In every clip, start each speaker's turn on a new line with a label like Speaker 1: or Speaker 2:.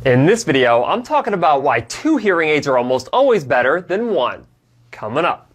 Speaker 1: In this video, I'm talking about why 2 hearing aids are almost always better than 1. Coming up.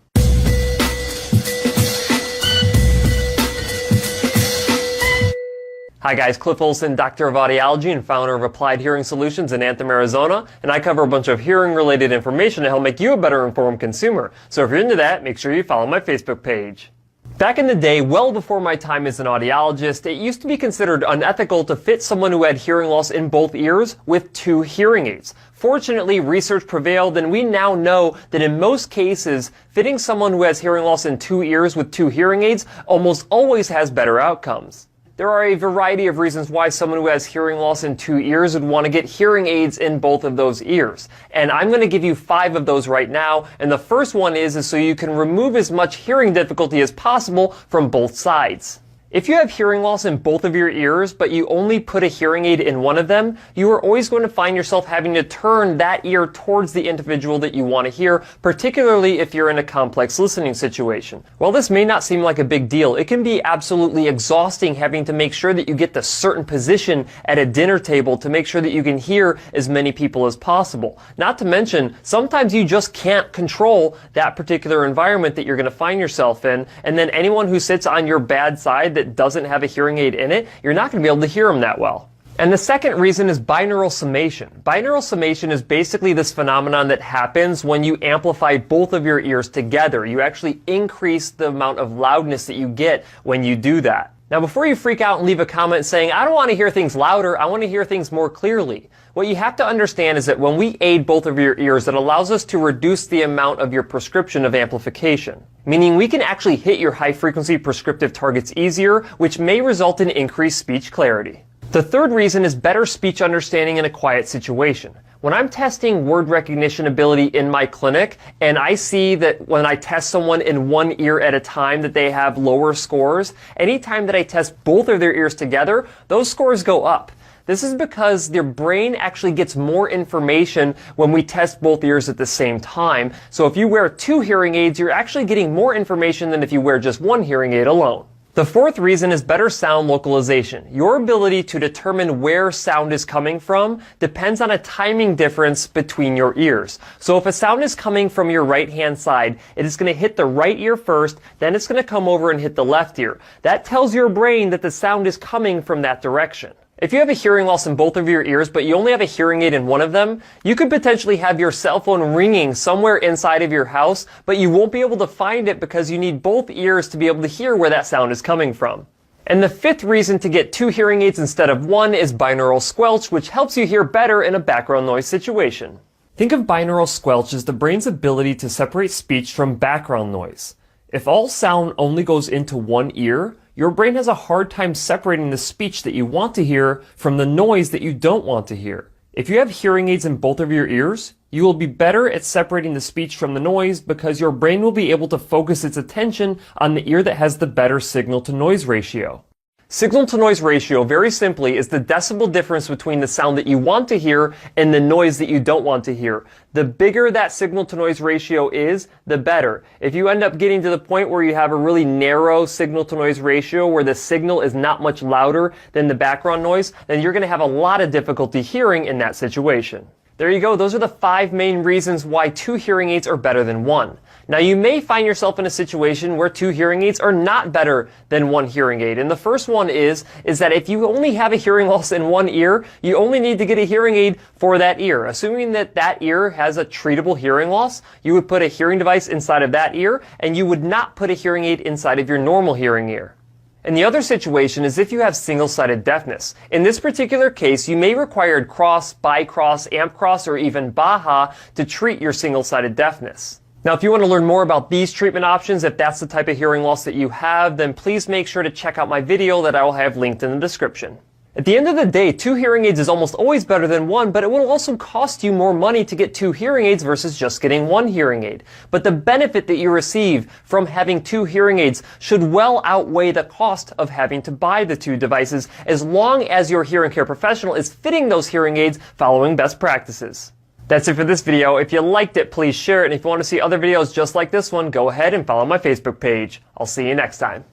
Speaker 1: Hi guys, Cliff Olson, Doctor of Audiology and founder of Applied Hearing Solutions in Anthem, Arizona, and I cover a bunch of hearing-related information to help make you a better informed consumer. So if you're into that, make sure you follow my Facebook page. Back in the day, well before my time as an audiologist, it used to be considered unethical to fit someone who had hearing loss in both ears with 2 hearing aids. Fortunately, research prevailed, and we now know that in most cases, fitting someone who has hearing loss in 2 ears with 2 hearing aids almost always has better outcomes. There are a variety of reasons why someone who has hearing loss in 2 ears would want to get hearing aids in both of those ears. And I'm going to give you 5 of those right now. And the first one is so you can remove as much hearing difficulty as possible from both sides. If you have hearing loss in both of your ears, but you only put a hearing aid in one of them, you are always going to find yourself having to turn that ear towards the individual that you want to hear, particularly if you're in a complex listening situation. While this may not seem like a big deal, it can be absolutely exhausting having to make sure that you get the certain position at a dinner table to make sure that you can hear as many people as possible. Not to mention, sometimes you just can't control that particular environment that you're going to find yourself in, and then anyone who sits on your bad side that doesn't have a hearing aid in it, you're not going to be able to hear them that well. And the second reason is binaural summation. Binaural summation is basically this phenomenon that happens when you amplify both of your ears together. You actually increase the amount of loudness that you get when you do that. Now, before you freak out and leave a comment saying, I don't want to hear things louder, I want to hear things more clearly, what you have to understand is that when we aid both of your ears, it allows us to reduce the amount of your prescription of amplification. Meaning we can actually hit your high-frequency prescriptive targets easier, which may result in increased speech clarity. The third reason is better speech understanding in a quiet situation. When I'm testing word recognition ability in my clinic, and I see that when I test someone in one ear at a time that they have lower scores, anytime that I test both of their ears together, those scores go up. This is because their brain actually gets more information when we test both ears at the same time. So if you wear 2 hearing aids, you're actually getting more information than if you wear just 1 hearing aid alone. The fourth reason is better sound localization. Your ability to determine where sound is coming from depends on a timing difference between your ears. So if a sound is coming from your right-hand side, it is going to hit the right ear first, then it's going to come over and hit the left ear. That tells your brain that the sound is coming from that direction. If you have a hearing loss in both of your ears, but you only have a hearing aid in one of them, you could potentially have your cell phone ringing somewhere inside of your house, but you won't be able to find it because you need both ears to be able to hear where that sound is coming from. And the fifth reason to get 2 hearing aids instead of 1 is binaural squelch, which helps you hear better in a background noise situation. Think of binaural squelch as the brain's ability to separate speech from background noise. If all sound only goes into one ear, your brain has a hard time separating the speech that you want to hear from the noise that you don't want to hear. If you have hearing aids in both of your ears, you will be better at separating the speech from the noise because your brain will be able to focus its attention on the ear that has the better signal-to-noise ratio. Signal-to-noise ratio, very simply, is the decibel difference between the sound that you want to hear and the noise that you don't want to hear. The bigger that signal-to-noise ratio is, the better. If you end up getting to the point where you have a really narrow signal-to-noise ratio where the signal is not much louder than the background noise, then you're going to have a lot of difficulty hearing in that situation. There you go. Those are the 5 main reasons why 2 hearing aids are better than 1. Now, you may find yourself in a situation where 2 hearing aids are not better than 1 hearing aid. And the first one is that if you only have a hearing loss in one ear, you only need to get a hearing aid for that ear. Assuming that that ear has a treatable hearing loss, you would put a hearing device inside of that ear, and you would not put a hearing aid inside of your normal hearing ear. And the other situation is if you have single-sided deafness. In this particular case, you may require cross, bicross, amp cross, or even Baha to treat your single-sided deafness. Now, if you want to learn more about these treatment options, if that's the type of hearing loss that you have, then please make sure to check out my video that I will have linked in the description. At the end of the day, 2 hearing aids is almost always better than 1, but it will also cost you more money to get 2 hearing aids versus just getting 1 hearing aid. But the benefit that you receive from having 2 hearing aids should well outweigh the cost of having to buy the 2 devices, as long as your hearing care professional is fitting those hearing aids following best practices. That's it for this video. If you liked it, please share it. And if you want to see other videos just like this one, go ahead and follow my Facebook page. I'll see you next time.